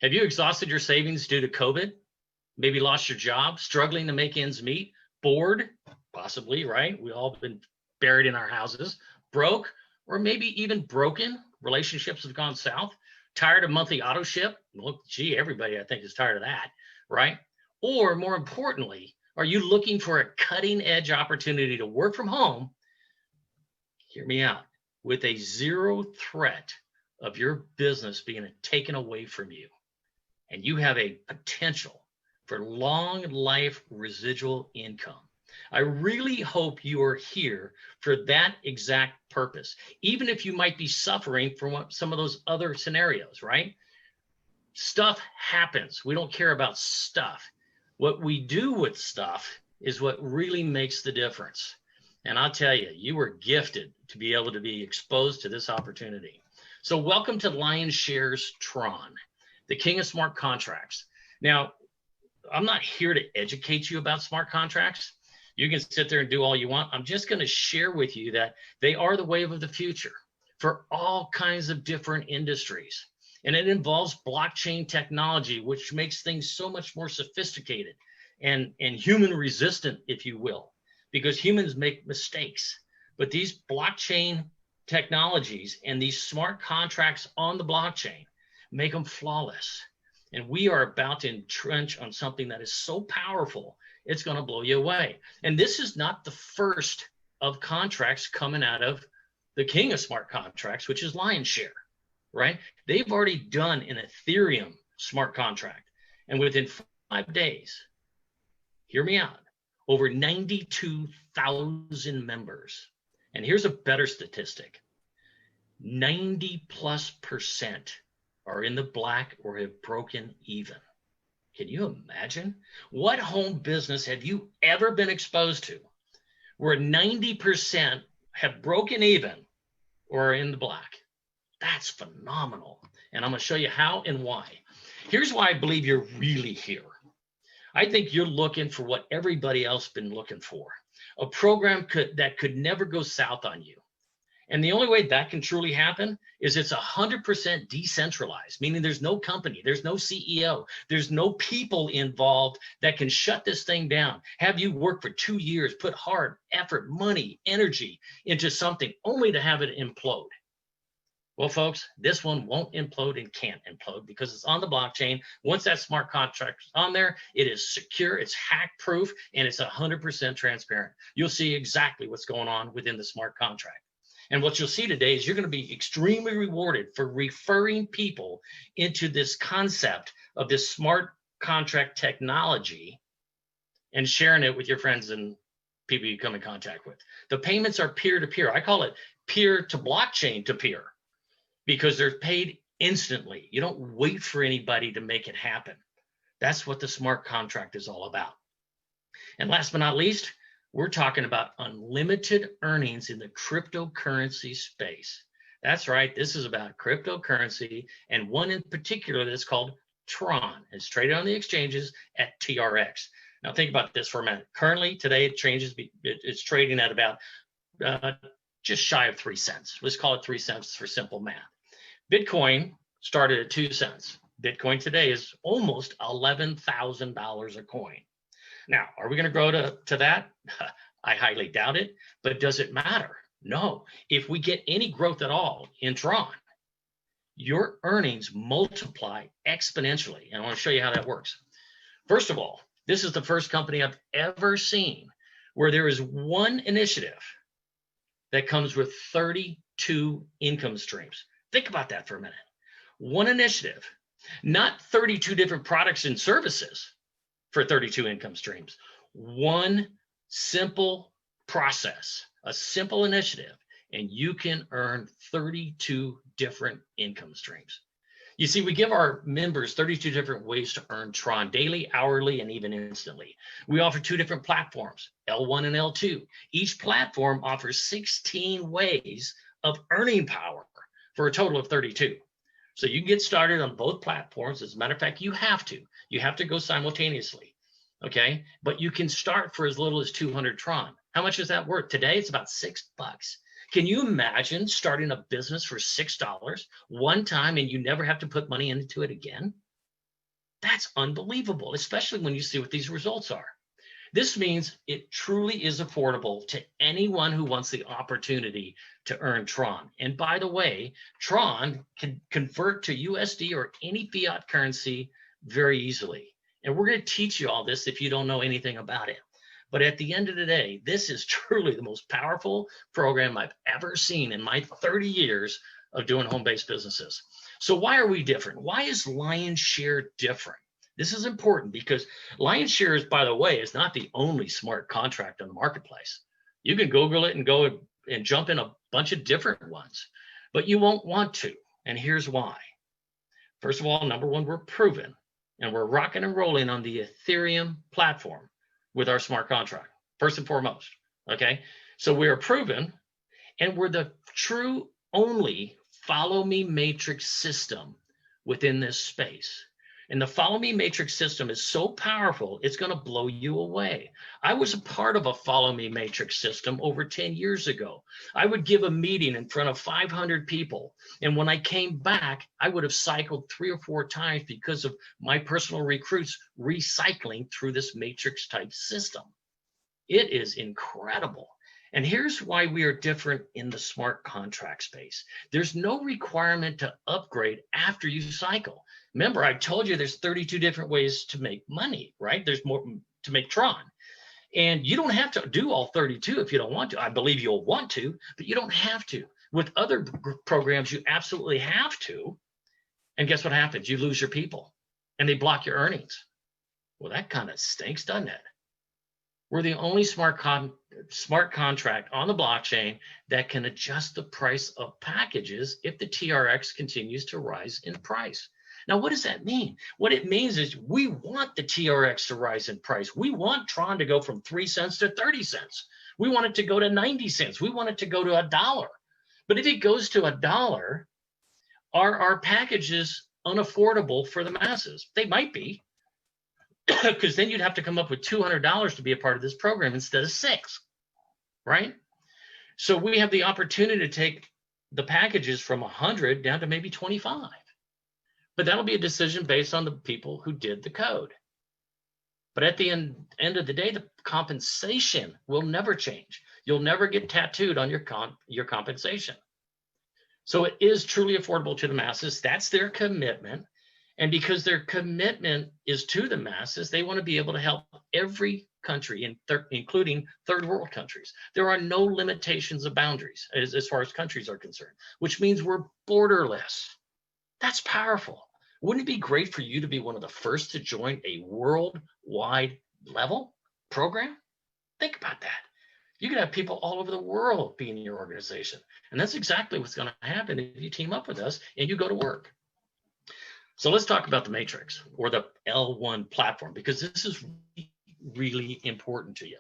Have you exhausted your savings due to COVID? Maybe lost your job, struggling to make ends meet, bored, possibly, right? We all been buried in our houses, broke, or maybe even broken. Relationships have gone south. Tired of monthly auto ship? Well, gee, everybody I think is tired of that, right? Or more importantly, are you looking for a cutting edge opportunity to work from home? Hear me out. With a zero threat of your business being taken away from you, and you have a potential for long life residual income. I really hope you are here for that exact purpose, even if you might be suffering from some of those other scenarios, right? Stuff happens. We don't care about stuff. What we do with stuff is what really makes the difference. And I'll tell you, you were gifted to be able to be exposed to this opportunity. So welcome to LionShares Tron, the king of smart contracts. Now, I'm not here to educate you about smart contracts. You can sit there and do all you want. I'm just going to share with you that they are the wave of the future for all kinds of different industries. And it involves blockchain technology, which makes things so much more sophisticated and human resistant, if you will, because humans make mistakes. But these blockchain technologies and these smart contracts on the blockchain make them flawless. And we are about to entrench on something that is so powerful, it's going to blow you away. And this is not the first of contracts coming out of the king of smart contracts, which is LionShare, right? They've already done an Ethereum smart contract. And within 5 days, hear me out, over 92,000 members. And here's a better statistic. 90+% are in the black or have broken even. Can you imagine? What home business have you ever been exposed to where 90% have broken even or are in the black? That's phenomenal. And I'm going to show you how and why. Here's why I believe you're really here. I think you're looking for what everybody else has been looking for, a program that could never go south on you. And the only way that can truly happen is it's 100% decentralized, meaning there's no company, there's no CEO, there's no people involved that can shut this thing down, have you work for 2 years, put hard effort, money, energy into something only to have it implode. Well, folks, this one won't implode and can't implode because it's on the blockchain. Once that smart contract is on there, it is secure, it's hack proof, and it's 100% transparent. You'll see exactly what's going on within the smart contract. And what you'll see today is you're going to be extremely rewarded for referring people into this concept of this smart contract technology and sharing it with your friends and people you come in contact with. The payments are peer-to-peer. I call it peer to blockchain to peer because they're paid instantly. You don't wait for anybody to make it happen. That's what the smart contract is all about. And last but not least, we're talking about unlimited earnings in the cryptocurrency space. That's right. This is about cryptocurrency and one in particular that's called Tron. It's traded on the exchanges at TRX. Now think about this for a minute. Currently, today, it's trading at about just shy of 3 cents. Let's call it 3 cents for simple math. Bitcoin started at 2 cents. Bitcoin today is almost $11,000 a coin. Now, are we going to grow to that? I highly doubt it, but does it matter? No. If we get any growth at all in Tron, your earnings multiply exponentially. And I want to show you how that works. First of all, this is the first company I've ever seen where there is one initiative that comes with 32 income streams. Think about that for a minute. One initiative, not 32 different products and services for 32 income streams. One simple process, a simple initiative, and you can earn 32 different income streams. You see, we give our members 32 different ways to earn Tron daily, hourly, and even instantly. We offer 2 different platforms, L1 and L2. Each platform offers 16 ways of earning power for a total of 32. So you can get started on both platforms. As a matter of fact, you have to go simultaneously, okay? But you can start for as little as 200 Tron. How much is that worth? Today, it's about $6. Can you imagine starting a business for $6 one time and you never have to put money into it again? That's unbelievable, especially when you see what these results are. This means it truly is affordable to anyone who wants the opportunity to earn Tron. And by the way, Tron can convert to USD or any fiat currency very easily. And we're going to teach you all this if you don't know anything about it. But at the end of the day, this is truly the most powerful program I've ever seen in my 30 years of doing home-based businesses. So why are we different? Why is LionShare different? This is important because LionShare, by the way, is not the only smart contract on the marketplace. You can Google it and go and jump in a bunch of different ones, but you won't want to. And here's why. First of all, number one, we're proven, and we're rocking and rolling on the Ethereum platform with our smart contract, first and foremost, okay? So we are proven, and we're the true only follow me matrix system within this space. And the follow me matrix system is so powerful, it's going to blow you away. I was a part of a follow me matrix system over 10 years ago. I would give a meeting in front of 500 people. And when I came back, I would have cycled 3 or 4 times because of my personal recruits recycling through this matrix type system. It is incredible. And here's why we are different in the smart contract space. There's no requirement to upgrade after you cycle. Remember, I told you there's 32 different ways to make money, right? There's more to make Tron. And you don't have to do all 32 if you don't want to. I believe you'll want to, but you don't have to. With other programs, you absolutely have to. And guess what happens? You lose your people and they block your earnings. Well, that kind of stinks, doesn't it? We're the only smart contract on the blockchain that can adjust the price of packages if the TRX continues to rise in price. Now, what does that mean? What it means is we want the TRX to rise in price. We want Tron to go from 3 cents to 30 cents. We want it to go to 90 cents. We want it to go to $1. But if it goes to $1, are our packages unaffordable for the masses? They might be, because then you'd have to come up with $200 to be a part of this program instead of $6, right? So we have the opportunity to take the packages from 100 down to maybe 25. But that'll be a decision based on the people who did the code. But at the end of the day, the compensation will never change. You'll never get tattooed on your compensation. So it is truly affordable to the masses. That's their commitment. And because their commitment is to the masses, they want to be able to help every country, including third world countries. There are no limitations of boundaries as far as countries are concerned, which means we're borderless. That's powerful. Wouldn't it be great for you to be one of the first to join a worldwide level program? Think about that. You could have people all over the world be in your organization. And that's exactly what's going to happen if you team up with us and you go to work. So let's talk about the matrix or the L1 platform, because this is really important to you.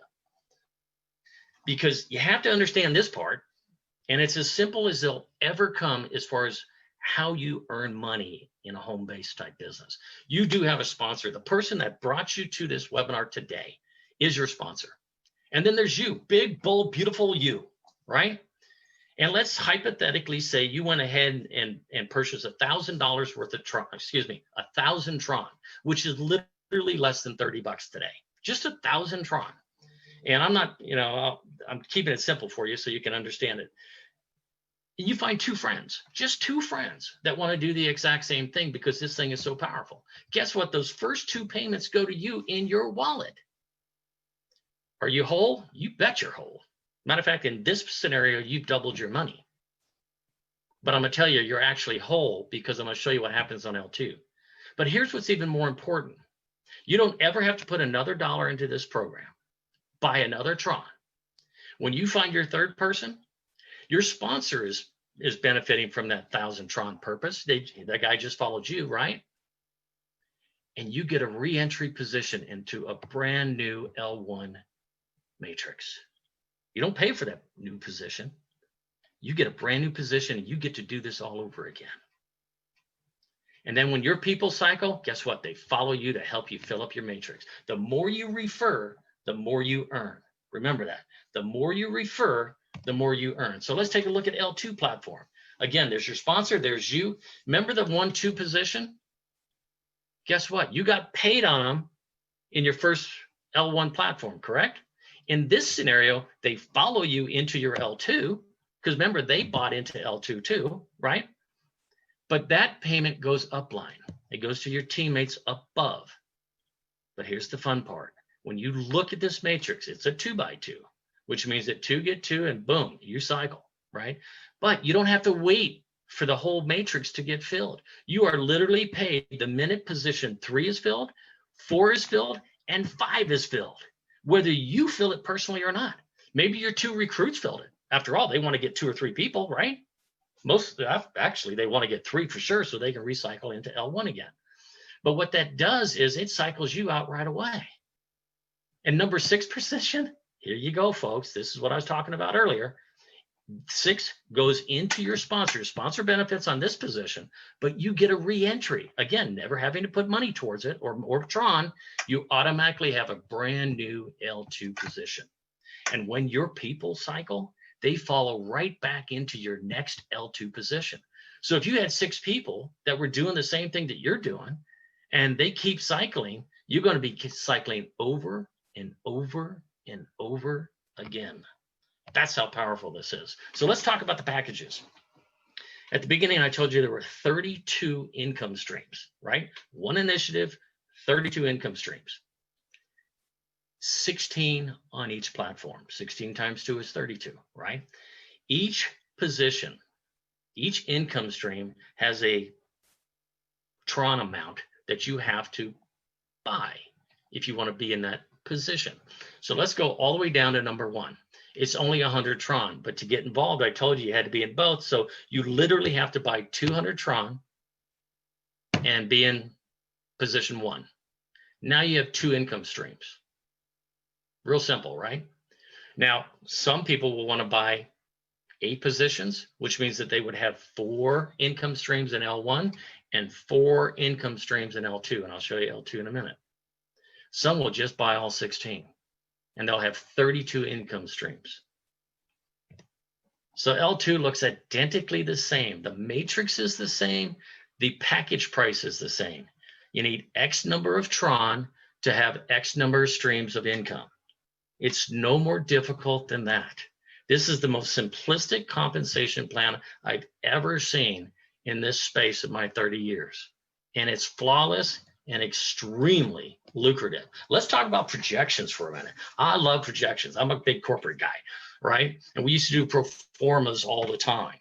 Because you have to understand this part, and it's as simple as they'll ever come as far as how you earn money in a home-based type business. You do have a sponsor. The person that brought you to this webinar today is your sponsor. And then there's you, big, bold, beautiful you, right? And let's hypothetically say you went ahead and purchased $1,000 worth of Tron, 1,000 Tron, which is literally less than $30 today. Just 1,000 Tron. And I'm not, I'm keeping it simple for you so you can understand it. And you find 2 friends, just 2 friends that want to do the exact same thing because this thing is so powerful. Guess what? Those first 2 payments go to you in your wallet. Are you whole? You bet you're whole. Matter of fact, in this scenario, you've doubled your money. But I'm going to tell you, you're actually whole because I'm going to show you what happens on L2. But here's what's even more important. You don't ever have to put another $1 into this program. Buy another Tron. When you find your third person, your sponsor is benefiting from that 1,000 Tron purpose. That guy just followed you, right? And you get a re-entry position into a brand new L1 matrix. You don't pay for that new position. You get a brand new position and you get to do this all over again. And then when your people cycle, guess what? They follow you to help you fill up your matrix. The more you refer, the more you earn. Remember that. The more you refer, the more you earn. So let's take a look at L2 platform. Again, there's your sponsor, there's you. Remember the 1-2 position? guess what? You got paid on them in your first L1 platform, correct? In this scenario, they follow you into your L2, because remember, they bought into L2 too, right? But that payment goes upline. It goes to your teammates above. But here's the fun part. When you look at this matrix, it's a 2x2, which means that 2 get 2 and boom, you cycle, right? But you don't have to wait for the whole matrix to get filled. You are literally paid the minute position 3 is filled, 4 is filled, and 5 is filled, whether you fill it personally or not. Maybe your 2 recruits filled it. After all, they want to get 2 or 3 people, right? Most actually, they want to get 3 for sure so they can recycle into L1 again. But what that does is it cycles you out right away. And number 6 position, here you go, folks. This is what I was talking about earlier. 6 goes into your sponsor benefits on this position, but you get a re-entry. Again, never having to put money towards it or Tron, you automatically have a brand new L2 position. And when your people cycle, they follow right back into your next L2 position. So if you had 6 people that were doing the same thing that you're doing, and they keep cycling, you're going to be cycling over and over and over again. That's how powerful this is. So let's talk about the packages. At the beginning, I told you there were 32 income streams, right? One initiative, 32 income streams. 16 on each platform. 16 times 2 is 32, right? Each position, each income stream has a Tron amount that you have to buy if you want to be in that position. So let's go all the way down to number 1. It's only 100 Tron, but to get involved, I told you had to be in both. So you literally have to buy 200 Tron and be in position 1. Now you have 2 income streams. Real simple, right? Now, some people will want to buy 8 positions, which means that they would have 4 income streams in L1 and 4 income streams in L2. And I'll show you L2 in a minute. Some will just buy all 16 and they'll have 32 income streams. So L2 looks identically the same. The matrix is the same. The package price is the same. You need X number of Tron to have X number of streams of income. It's no more difficult than that. This is the most simplistic compensation plan I've ever seen in this space of my 30 years. And it's flawless and extremely lucrative. Let's talk about projections for a minute. I love projections. I'm a big corporate guy, right? And we used to do pro formas all the time.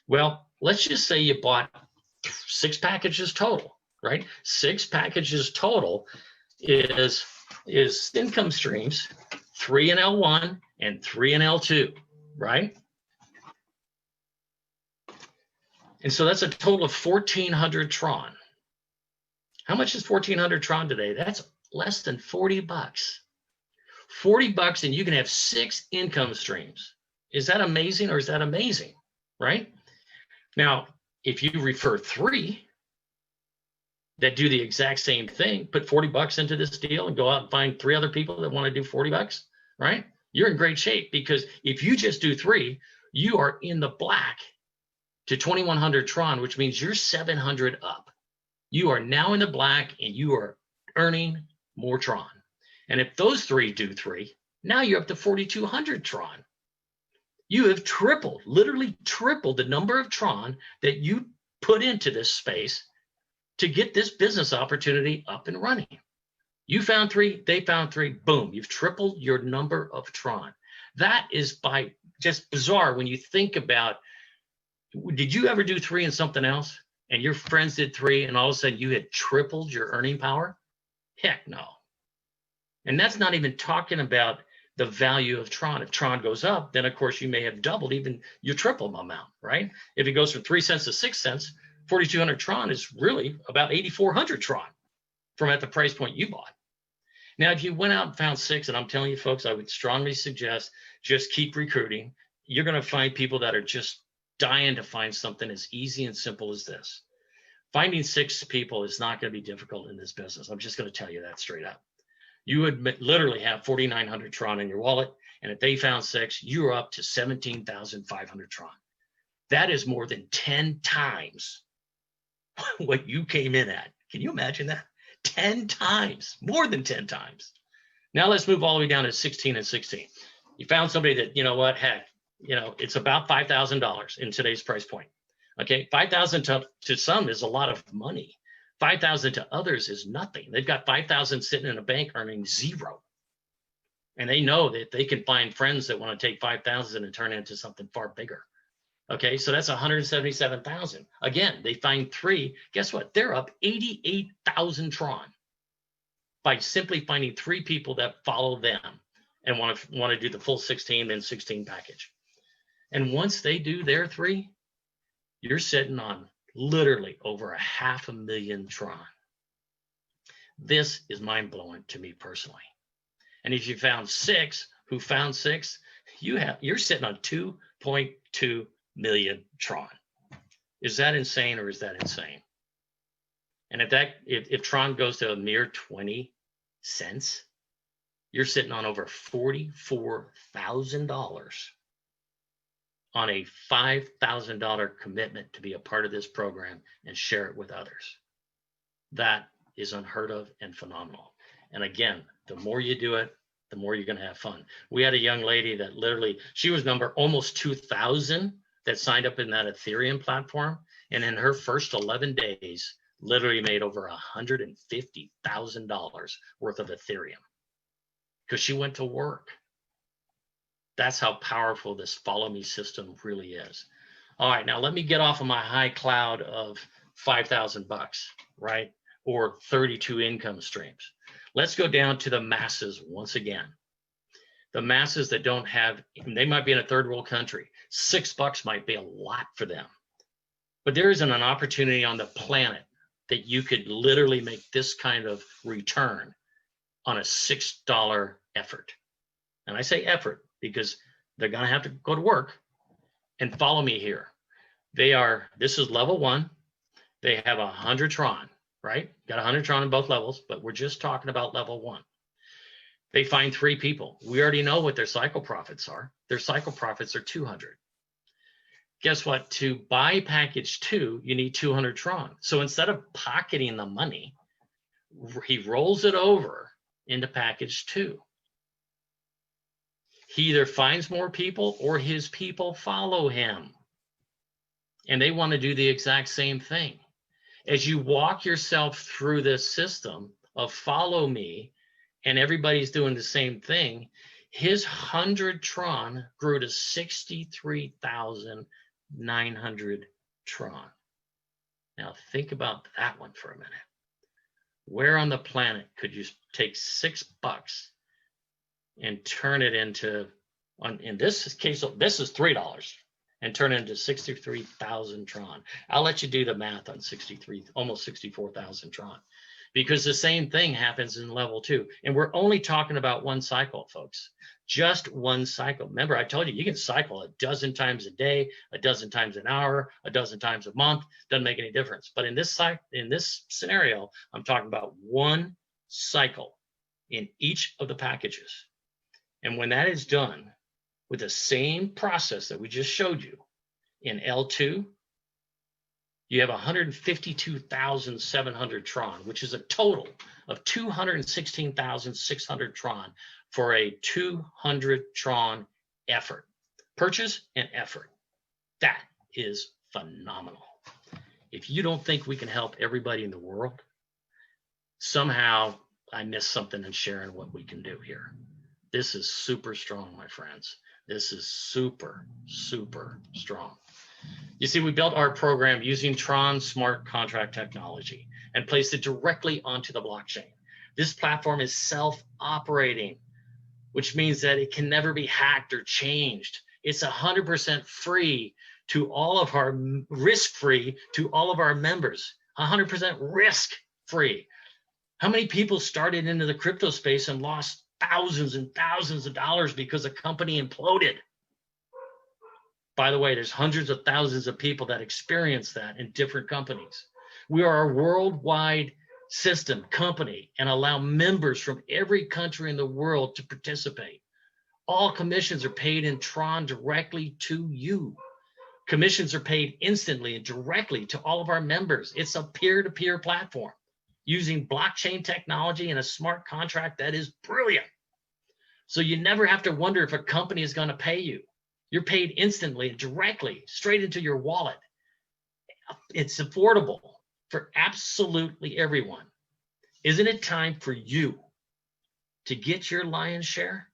Well, let's just say you bought 6 packages total, right? 6 packages total is income streams, 3 in L1 and 3 in L2, right? And so that's a total of 1,400 Tron. How much is 1,400 Tron today? That's less than 40 bucks. 40 bucks and you can have 6 income streams. Is that amazing or is that amazing, right? Now, if you refer 3 that do the exact same thing, put 40 bucks into this deal and go out and find 3 other people that want to do 40 bucks, right? You're in great shape, because if you just do 3, you are in the black to 2,100 Tron, which means you're 700 up. You are now in the black and you are earning more Tron. And if those 3 do 3, now you're up to 4,200 Tron. You have tripled, literally tripled the number of Tron that you put into this space to get this business opportunity up and running. You found 3, they found 3, boom, you've tripled your number of Tron. That is by just bizarre when you think about, did you ever do 3 in something else and your friends did 3 and all of a sudden you had tripled your earning power? Heck no. And that's not even talking about the value of Tron. If Tron goes up, then of course you may have doubled even your triple amount, right? If it goes from 3 cents to 6 cents, 4,200 Tron is really about 8,400 Tron from at the price point you bought. Now, if you went out and found 6, and I'm telling you folks, I would strongly suggest just keep recruiting. You're going to find people that are just dying to find something as easy and simple as this. Finding 6 people is not going to be difficult in this business. I'm just going to tell you that straight up. You would literally have 4,900 Tron in your wallet, and if they found 6, you're up to 17,500 Tron. That is more than 10 times what you came in at. Can you imagine that? 10 times, more than 10 times. Now let's move all the way down to 16 and 16. You found somebody that, you know what, heck, it's about $5,000 in today's price point. Okay, 5,000 to some is a lot of money. 5,000 to others is nothing. They've got 5,000 sitting in a bank earning zero. And they know that they can find friends that want to take 5,000 and turn it into something far bigger. Okay, so that's 177,000. Again, they find three. Guess what? They're up 88,000 Tron by simply finding three people that follow them and want to do the full 16 and 16 package. And once they do their three, you're sitting on literally over 500,000 Tron. This is mind-blowing to me personally. And if you found six who found six, you're sitting on 2.2 million Tron. Is that insane or is that insane? And if Tron goes to a mere 20 cents, you're sitting on over $44,000 on a $5,000 commitment to be a part of this program and share it with others. That is unheard of and phenomenal. And again, the more you do it, the more you're going to have fun. We had a young lady that literally, she was number almost 2,000 that signed up in that Ethereum platform. And in her first 11 days, literally made over $150,000 worth of Ethereum because she went to work. That's how powerful this follow me system really is. All right, now let me get off of my high cloud of 5,000 bucks, right? Or 32 income streams. Let's go down to the masses once again. The masses that don't have, they might be in a third world country. $6 might be a lot for them. But there isn't an opportunity on the planet that you could literally make this kind of return on a $6 effort. And I say effort because they're going to have to go to work and follow me here. This is level 1. They have 100 Tron, right? Got 100 Tron in both levels, but we're just talking about level 1. They find 3 people. We already know what their cycle profits are. Their cycle profits are 200. Guess what? To buy package 2, you need 200 Tron. So instead of pocketing the money, he rolls it over into package 2. He either finds more people or his people follow him. And they want to do the exact same thing. As you walk yourself through this system of follow me, and everybody's doing the same thing, his 100 Tron grew to 63,900 Tron. Now think about that one for a minute. Where on the planet could you take $6 and turn it into, in this case, this is $3, and turn it into 63,000 Tron. I'll let you do the math on 63, almost 64,000 Tron, because the same thing happens in level 2. And we're only talking about one cycle, folks, just one cycle. Remember, I told you, you can cycle a dozen times a day, a dozen times an hour, a dozen times a month, doesn't make any difference. But in this scenario, I'm talking about one cycle in each of the packages. And when that is done with the same process that we just showed you in L2, you have 152,700 Tron, which is a total of 216,600 Tron for a 200 Tron effort. Purchase and effort. That is phenomenal. If you don't think we can help everybody in the world, somehow I missed something in sharing what we can do here. This is super strong, my friends. This is super, super strong. You see, we built our program using Tron smart contract technology and placed it directly onto the blockchain. This platform is self-operating, which means that it can never be hacked or changed. It's 100% free to all of our, risk-free to all of our members, 100% risk-free. How many people started into the crypto space and lost thousands and thousands of dollars because a company imploded? By the way, there's hundreds of thousands of people that experience that in different companies. We are a worldwide system company and allow members from every country in the world to participate. All commissions are paid in Tron directly to you. Commissions are paid instantly and directly to all of our members. It's a peer-to-peer platform. using blockchain technology and a smart contract that is brilliant. So you never have to wonder if a company is going to pay you. You're paid instantly, directly, straight into your wallet. It's affordable for absolutely everyone. Isn't it time for you to get your lion's share?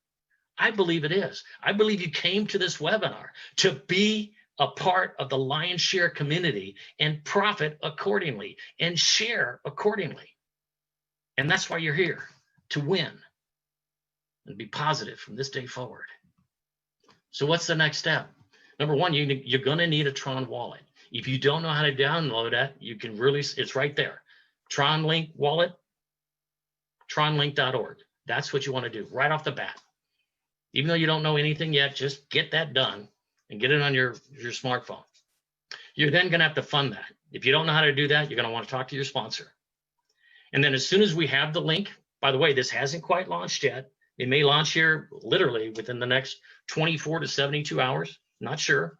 I believe it is. I believe you came to this webinar to be a part of the lion's share community and profit accordingly and share accordingly. And that's why you're here, to win and be positive from this day forward. So what's the next step? Number one, you're going to need a Tron wallet. If you don't know how to download that, you can really, it's right there. Tron Link wallet, tronlink.org. That's what you want to do right off the bat. Even though you don't know anything yet, just get that done and get it on your smartphone. You're then going to have to fund that. If you don't know how to do that, you're going to want to talk to your sponsor. And then as soon as we have the link, by the way, this hasn't quite launched yet. It may launch here literally within the next 24 to 72 hours. Not sure.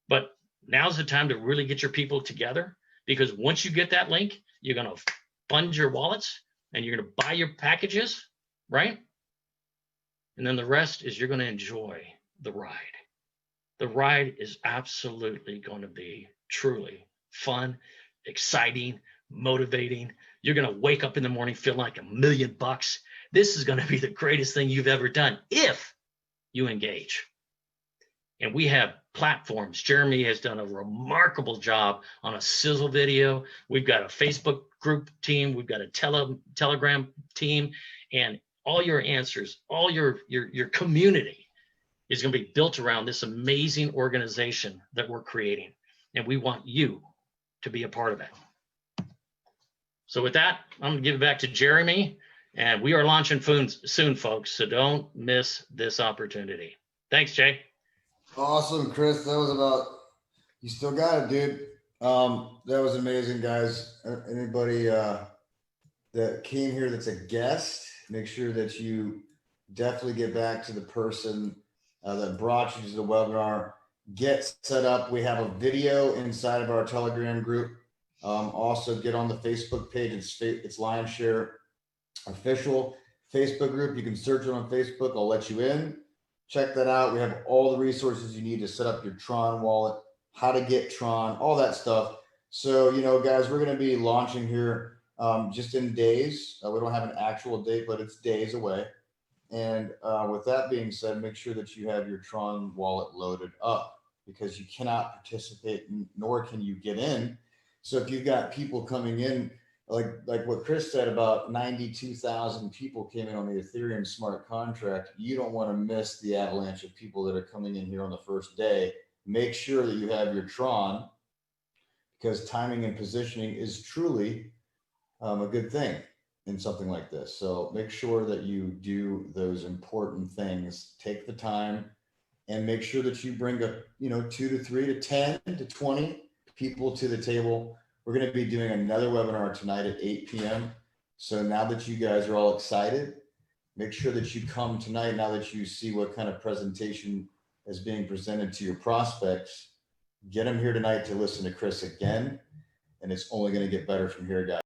But now's the time to really get your people together, because once you get that link, you're going to fund your wallets and you're going to buy your packages, right? And then the rest is you're going to enjoy the ride. The ride is absolutely going to be truly fun, exciting, motivating. You're going to wake up in the morning feeling like $1 million. This is going to be the greatest thing you've ever done if you engage. And we have platforms. Jeremy has done a remarkable job on a sizzle video. We've got a Facebook group team. We've got a Telegram team, and all your answers, all your community is going to be built around this amazing organization that we're creating. And we want you to be a part of it. So with that, I'm going to give it back to Jeremy, and we are launching soon, folks. So don't miss this opportunity. Thanks, Jay. Awesome, Chris. That was about, you still got it, dude. That was amazing, guys. Anybody that came here that's a guest, make sure that you definitely get back to the person that brought you to the webinar. Get set up. We have a video inside of our Telegram group. Also get on the Facebook page. It's Lion's Share official Facebook group. You can search it on Facebook. I'll let you in. Check that out. We have all the resources you need to set up your Tron wallet, how to get Tron, all that stuff. So, you know, guys, we're going to be launching here just in days. We don't have an actual date, but it's days away. And with that being said, make sure that you have your Tron wallet loaded up, because you cannot participate, nor can you get in. So if you've got people coming in, like what Chris said, about 92,000 people came in on the Ethereum smart contract. You don't want to miss the avalanche of people that are coming in here on the first day. Make sure that you have your Tron, because timing and positioning is truly a good thing in something like this. So make sure that you do those important things. Take the time and make sure that you bring 2 to 3 to 10 to 20 people to the table. We're going to be doing another webinar tonight at 8 p.m. So now that you guys are all excited, make sure that you come tonight. Now that you see what kind of presentation is being presented to your prospects, get them here tonight to listen to Chris again. And it's only going to get better from here, guys.